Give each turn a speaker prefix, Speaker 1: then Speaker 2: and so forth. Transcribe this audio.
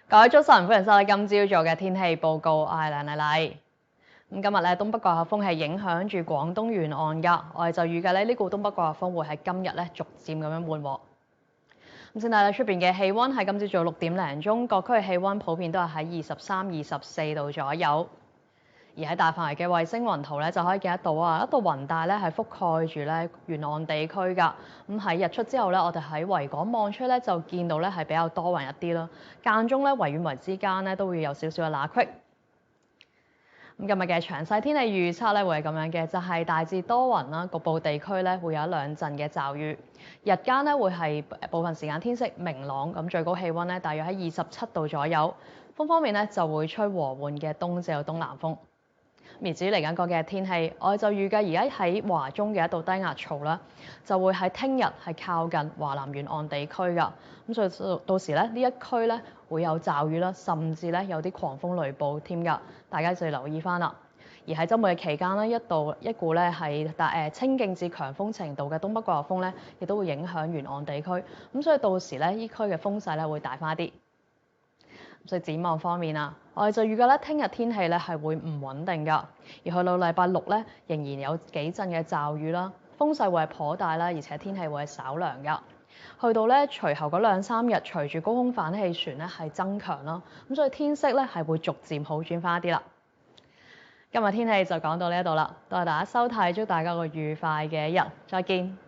Speaker 1: 各位早晨，歡迎收睇今朝早嘅天氣報告，我係梁麗麗。今日咧東北季候風係影響住廣東沿岸㗎，我哋就預計咧呢股東北季候風會喺今日咧逐漸咁樣緩和。先睇下出邊嘅氣温，喺今朝早6點零鐘，各區嘅氣温普遍都係喺23、24度左右。而喺大範圍嘅衛星雲圖咧，就可以見得到啊，一道雲帶咧係覆蓋住咧沿岸地區㗎。咁喺日出之後咧，我哋喺維港望出咧就見到咧係比較多雲一啲啦。間中咧維與維之間咧都會有少少嘅罅隙。今日嘅詳細天氣預測咧會係咁樣嘅，就係大致多雲啦，局部地區咧會有一兩陣嘅驟雨。日間咧會係部分時間天色明朗，咁最高氣温咧大約喺27度左右。風方面咧就會吹和緩嘅東至東南風。而至於嚟緊個嘅天氣，我哋就預計而家喺華中嘅一道低壓槽啦，就會喺聽日係靠近華南沿岸地區㗎。咁所以到時咧呢一區咧會有驟雨啦，甚至咧有啲狂風雷暴添㗎，大家就要留意翻啦。而喺週末嘅期間咧，一股咧係清勁至強風程度嘅東北季候風咧，亦都會影響沿岸地區。咁所以到時咧呢區嘅風勢咧會大翻啲。所以展望方面啊，我哋就預計咧，聽日天氣咧係會唔穩定㗎，而去到禮拜六咧，仍然有幾陣嘅驟雨啦，風勢會係頗大啦，而且天氣會係稍涼㗎。去到咧隨後嗰2、3日，隨住高空反氣旋咧係增強啦，咁所以天色咧係會逐漸好轉翻一啲啦。今日天氣就講到呢一度啦，多謝大家收睇，祝大家個愉快嘅一日，再見。